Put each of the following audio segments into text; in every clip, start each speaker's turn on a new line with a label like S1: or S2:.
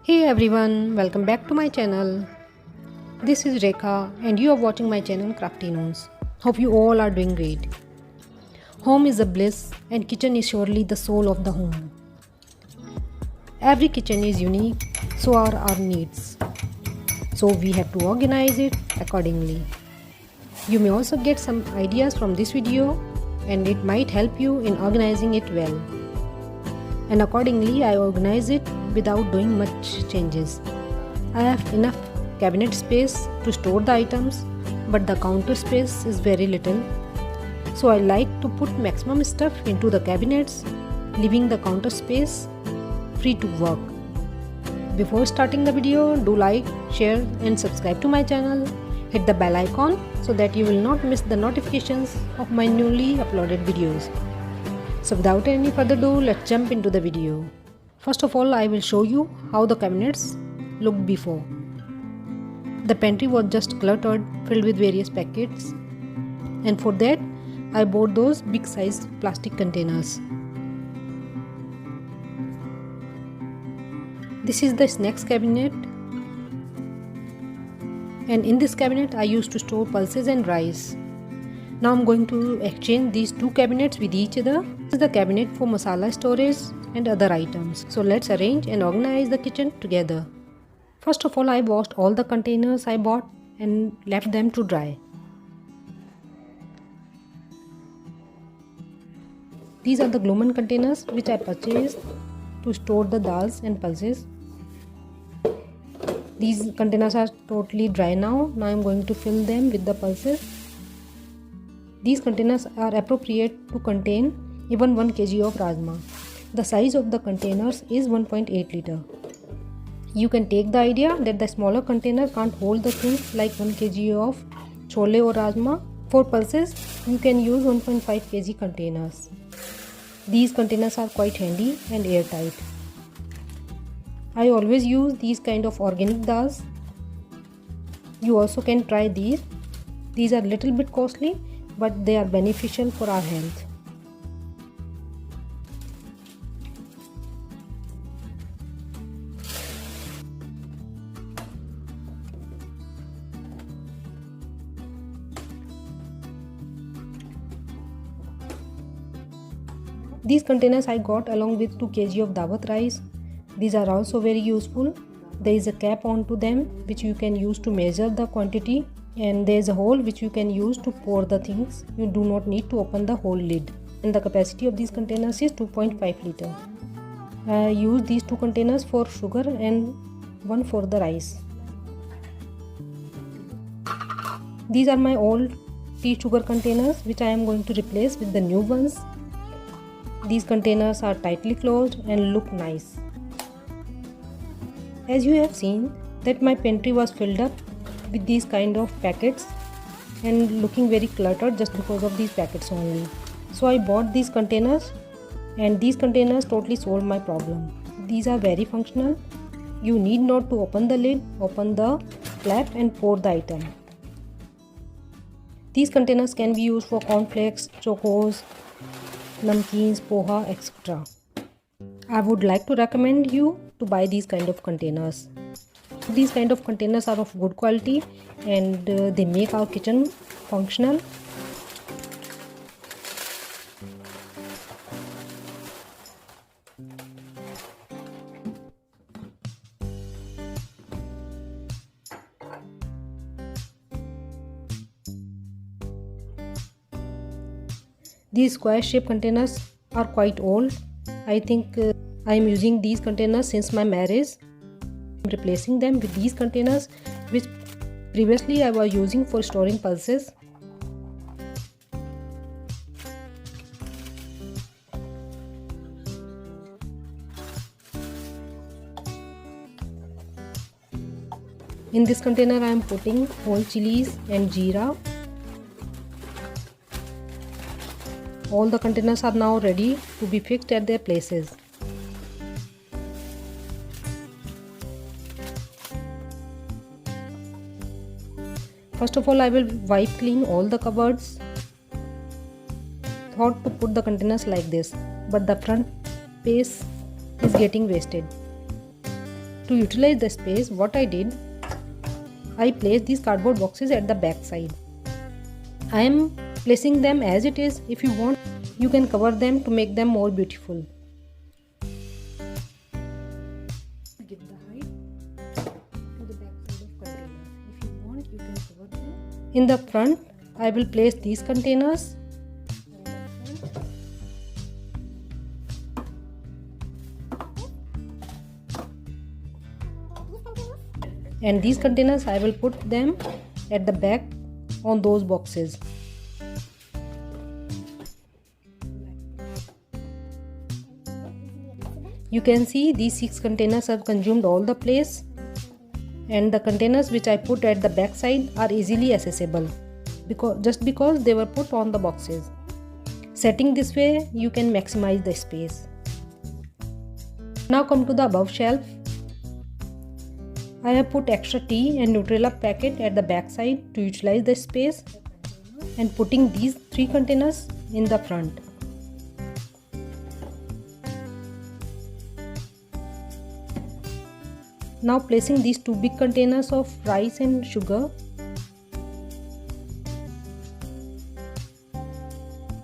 S1: Hey everyone, welcome back to my channel. This is Rekha and you are watching my channel Crafty Noons. Hope you all are doing great. Home is a bliss and kitchen is surely the soul of the home. Every kitchen is unique, so are our needs. So we have to organize it accordingly. You may also get some ideas from this video and it might help you in organizing it well. And accordingly I organize it without doing much changes. I have enough cabinet space to store the items, but the counter space is very little. So I like to put maximum stuff into the cabinets, leaving the counter space free to work. Before starting the video, do like, share and subscribe to my channel. Hit the bell icon so that you will not miss the notifications of my newly uploaded videos. So without any further ado, let's jump into the video. First of all, I will show you how the cabinets looked before. The pantry was just cluttered, filled with various packets, and for that I bought those big size plastic containers. This is the snacks cabinet, and in this cabinet I used to store pulses and rice. Now I'm going to exchange these two cabinets with each other. This is the cabinet for masala storage and other items. So let's arrange and organize the kitchen together. First of all, I washed all the containers I bought and left them to dry. These are the Gluman containers which I purchased to store the dals and pulses. These containers are totally dry now. Now I'm going to fill them with the pulses. These containers are appropriate to contain even 1 kg of rajma. The size of the containers is 1.8 liter. You can take the idea that the smaller container can't hold the things like 1 kg of chole or rajma. For pulses, you can use 1.5 kg containers. These containers are quite handy and airtight. I always use these kind of organic dals. You also can try these. These are little bit costly, but they are beneficial for our health. These containers I got along with 2 kg of dawat rice. These are also very useful. There is a cap onto them which you can use to measure the quantity, and there is a hole which you can use to pour the things. You do not need to open the whole lid. And the capacity of these containers is 2.5 liter. I use these two containers for sugar and one for the rice. These are my old tea sugar containers which I am going to replace with the new ones. These containers are tightly closed and look nice. As you have seen that my pantry was filled up with these kind of packets and looking very cluttered just because of these packets only. So I bought these containers, and these containers totally solved my problem. These are very functional. You need not to open the lid, open the flap and pour the item. These containers can be used for cornflakes, chocos, namkeens, poha, etc. I would like to recommend you to buy these kind of containers. These kind of containers are of good quality and they make our kitchen functional. These square shaped containers are quite old. I think I am using these containers since my marriage. I'm replacing them with these containers which previously I was using for storing pulses. In this container I am putting whole chilies and jeera. All the containers are now ready to be fixed at their places. First of all, I will wipe clean all the cupboards. Thought to put the containers like this, but the front space is getting wasted. To utilize the space, what I did, I placed these cardboard boxes at the back side. I am placing them as it is. If you want, you can cover them to make them more beautiful. Give the height to the back side of containers. If you want, you can cover them. In the front, I will place these containers. And these containers I will put them at the back on those boxes. You can see these 6 containers have consumed all the place, and the containers which I put at the back side are easily accessible because they were put on the boxes. Setting this way, you can maximize the space. Now come to the above shelf. I have put extra tea and Nutella packet at the back side to utilize the space, and putting these 3 containers in the front. Now placing these 2 big containers of rice and sugar.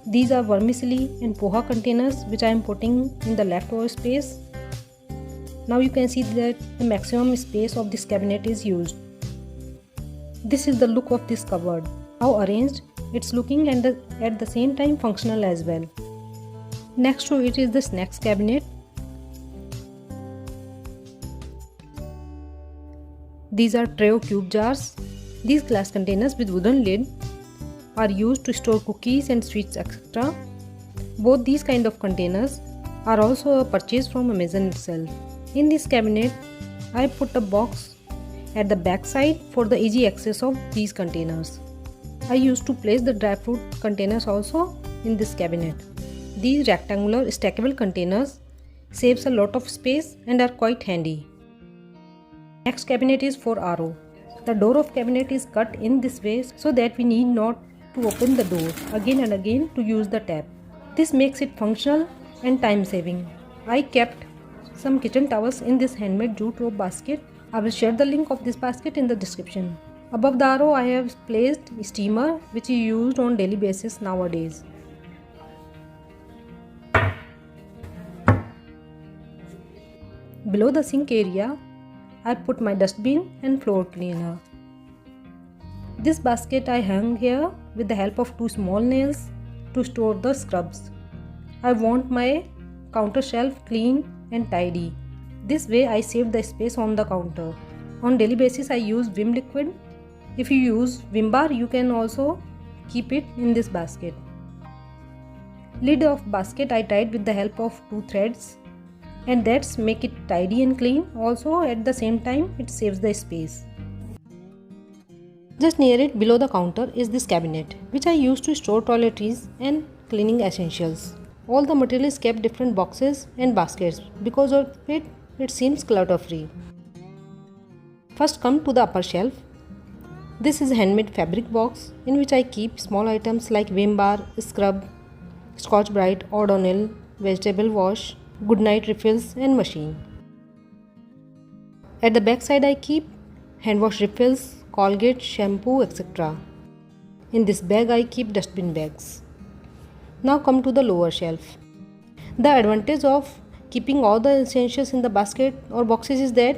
S1: These are vermicelli and poha containers which I am putting in the leftover space. Now you can see that the maximum space of this cabinet is used. This is the look of this cupboard. How arranged it's looking, and at the same time functional as well. Next to it is the snacks cabinet. These are Treo cube jars. These glass containers with wooden lid are used to store cookies and sweets, etc. Both these kind of containers are also a purchase from Amazon itself. In this cabinet, I put a box at the back side for the easy access of these containers. I used to place the dry fruit containers also in this cabinet. These rectangular stackable containers saves a lot of space and are quite handy. Next cabinet is for RO. The door of cabinet is cut in this way so that we need not to open the door again and again to use the tap. This makes it functional and time saving. I kept some kitchen towels in this handmade jute rope basket. I will share the link of this basket in the description. Above the RO, I have placed steamer which is used on daily basis nowadays. Below the sink area, I put my dustbin and floor cleaner. This basket I hung here with the help of 2 small nails to store the scrubs. I want my counter shelf clean and tidy. This way I save the space on the counter. On daily basis I use Vim liquid. If you use Vim bar, you can also keep it in this basket. Lid of basket I tied with the help of 2 threads, and that's make it tidy and clean. Also at the same time it saves the space. Just near it below the counter is this cabinet which I use to store toiletries and cleaning essentials. All the material is kept different boxes and baskets. Because of it seems clutter free. First come to the upper shelf. This is a handmade fabric box in which I keep small items like Vim bar, scrub, Scotch-Brite, O'Donnell, vegetable wash, Goodnight refills and machine. At the back side I keep hand wash refills, Colgate, shampoo, etc. In this bag I keep dustbin bags. Now come to the lower shelf. The advantage of keeping all the essentials in the basket or boxes is that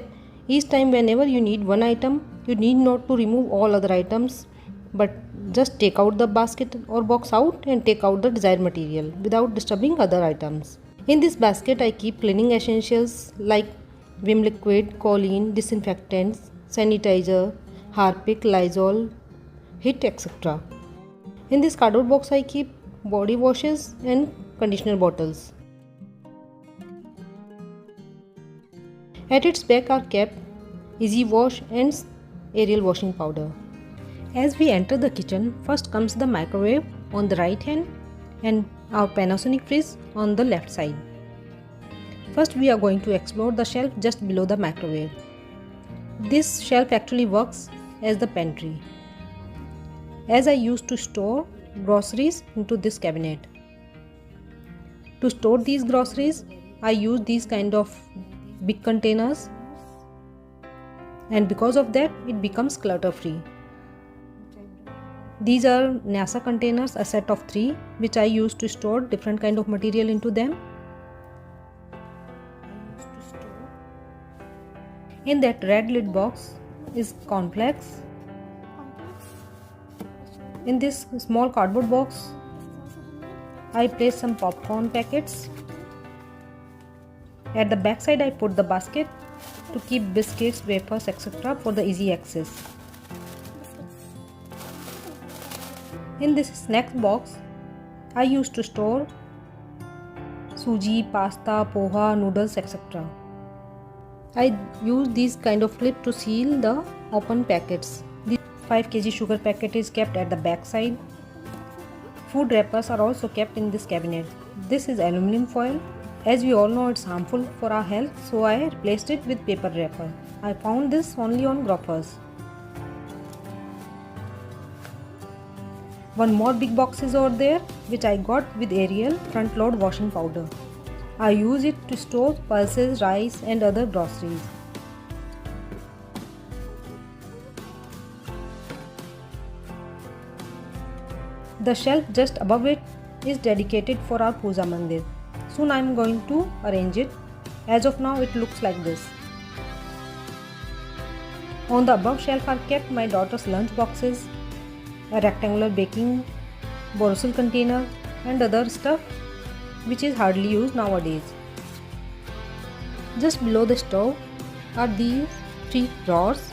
S1: each time whenever you need one item, you need not to remove all other items, but just take out the basket or box out and take out the desired material without disturbing other items. In this basket I keep cleaning essentials like Vim liquid, Colleen, disinfectants, sanitizer, Harpic, Lysol, HIT, etc. In this cardboard box I keep body washes and conditioner bottles. At its back are kept Easy Wash and Ariel washing powder. As we enter the kitchen, first comes the microwave on the right hand and our Panasonic fridge on the left side. First we are going to explore the shelf just below the microwave. This shelf actually works as the pantry. as I used to store groceries into this cabinet. To store these groceries, I use these kind of big containers, and because of that it becomes clutter free. These are NASA containers, a set of 3, which I use to store different kind of material into them. In that red lid box is cornflakes. In this small cardboard box, I place some popcorn packets. At the back side I put the basket to keep biscuits, wafers, etc. for the easy access. In this snacks box, I used to store suji, pasta, poha, noodles, etc. I use these kind of clip to seal the open packets. The 5 kg sugar packet is kept at the back side. Food wrappers are also kept in this cabinet. This is aluminum foil. As we all know, it's harmful for our health, so I replaced it with paper wrapper. I found this only on Grofers. One more big box is over there, which I got with Ariel front load washing powder. I use it to store pulses, rice and other groceries. The shelf just above it is dedicated for our puja mandir. Soon I am going to arrange it. As of now it looks like this. On the above shelf are kept my daughter's lunch boxes, a rectangular baking Borosil container and other stuff which is hardly used nowadays. Just below the stove are these 3 drawers.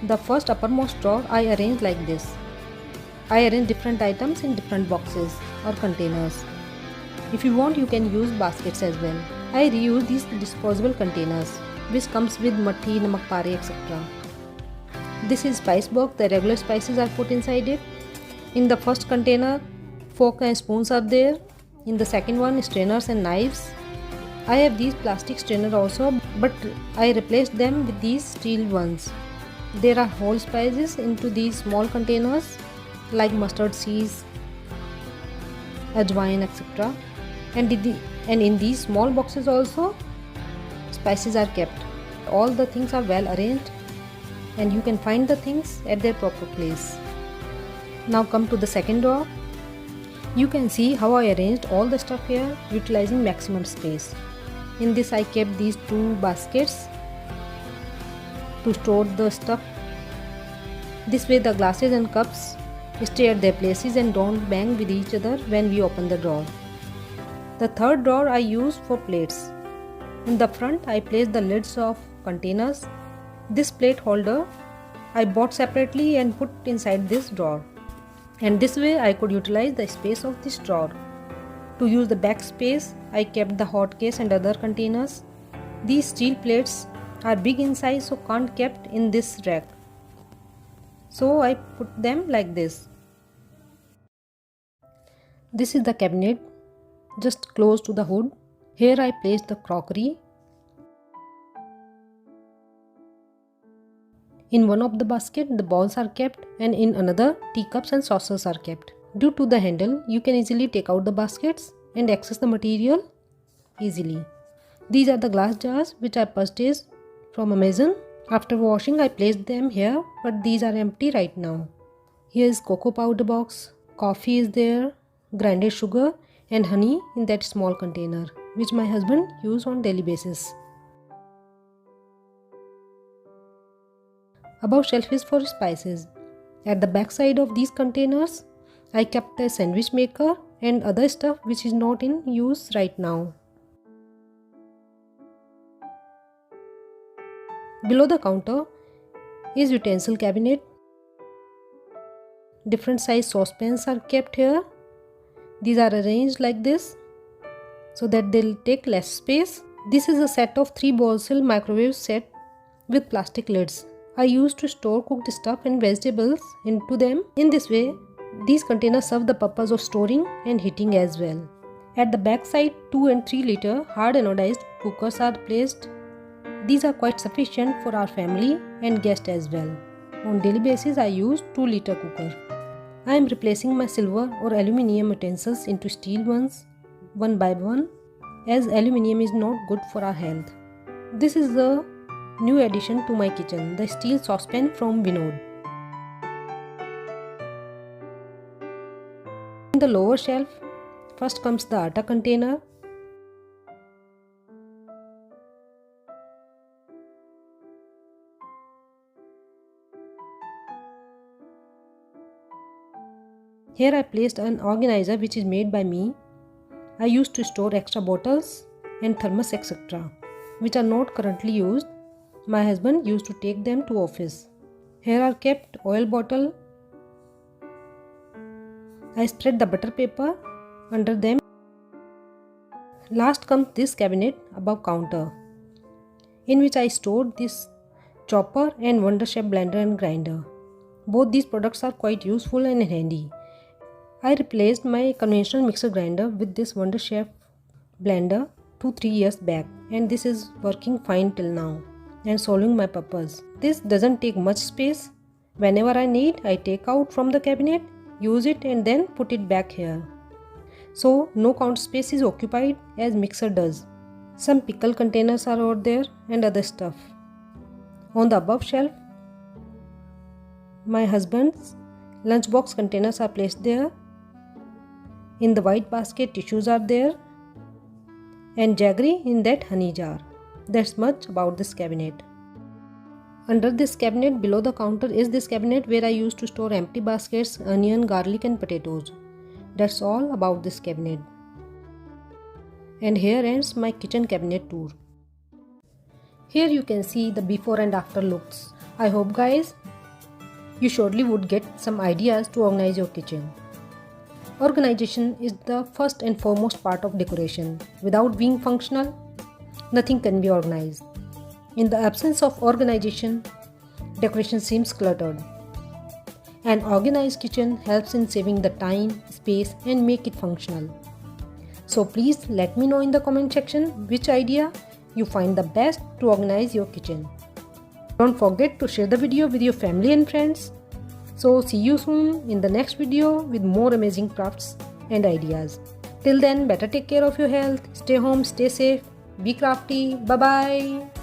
S1: The first uppermost drawer I arranged like this. I arrange different items in different boxes or containers. If you want, you can use baskets as well. I reuse these disposable containers which comes with mathi, namak pare, etc. This is spice box. The regular spices are put inside it. In the first container, fork and spoons are there. In the second one, strainers and knives. I have these plastic strainers also, but I replaced them with these steel ones. There are whole spices into these small containers like mustard seeds, ajwain, etc. And in these small boxes also spices are kept. All the things are well arranged and you can find the things at their proper place. Now come to the second drawer. You can see how I arranged all the stuff here utilizing maximum space. In this I kept these 2 baskets to store the stuff. This way the glasses and cups stay at their places and don't bang with each other when we open the drawer. The third drawer I use for plates. In the front I place the lids of containers. This plate holder I bought separately and put inside this drawer. And this way I could utilize the space of this drawer. To use the back space, I kept the hot case and other containers. These steel plates are big in size, so can't kept in this rack. So I put them like this. This is the cabinet just close to the hood. Here I placed the crockery. In one of the basket, the bowls are kept, and in another, teacups and saucers are kept. Due to the handle, you can easily take out the baskets and access the material easily. These are the glass jars which I purchased from Amazon. After washing, I placed them here, but these are empty right now. Here is cocoa powder box, coffee is there, grinded sugar and honey in that small container, which my husband uses on daily basis. Above shelf is for spices. At the back side of these containers, I kept a sandwich maker and other stuff which is not in use right now. Below the counter is utensil cabinet. Different size saucepans are kept here. These are arranged like this so that they'll take less space. This is a set of 3 Borosil microwave set with plastic lids. I used to store cooked stuff and vegetables into them. In this way, these containers serve the purpose of storing and heating as well. At the back side, 2 and 3 liter hard anodized cookers are placed. These are quite sufficient for our family and guests as well. On daily basis, I use 2 liter cooker. I am replacing my silver or aluminium utensils into steel ones, one by one, as aluminium is not good for our health. This is the new addition to my kitchen, the steel saucepan from Vinod. In the lower shelf, first comes the atta container. Here I placed an organizer which is made by me. I used to store extra bottles and thermos etc. which are not currently used. My husband used to take them to office. Here are kept oil bottle. I spread the butter paper under them. Last comes this cabinet above counter, in which I stored this chopper and Wonderchef blender and grinder. Both these products are quite useful and handy. I replaced my conventional mixer grinder with this Wonderchef blender 2-3 years back, and this is working fine till now and solving my purpose. This doesn't take much space. Whenever I need, I take out from the cabinet, use it and then put it back here. So no count space is occupied as mixer does. Some pickle containers are over there and other stuff. On the above shelf, my husband's lunchbox containers are placed there. In the white basket, tissues are there, and jaggery in that honey jar. That's much about this cabinet. Under this cabinet below the counter is this cabinet where I used to store empty baskets, onion, garlic and potatoes. That's all about this cabinet. And here ends my kitchen cabinet tour. Here you can see the before and after looks. I hope guys, you surely would get some ideas to organize your kitchen. Organization is the first and foremost part of decoration. Without being functional, nothing can be organized. In the absence of organization, decoration seems cluttered. An organized kitchen helps in saving the time, space and make it functional. So please let me know in the comment section which idea you find the best to organize your kitchen. Don't forget to share the video with your family and friends. So see you soon in the next video with more amazing crafts and ideas. Till then, better take care of your health, stay home, stay safe, be crafty, bye bye.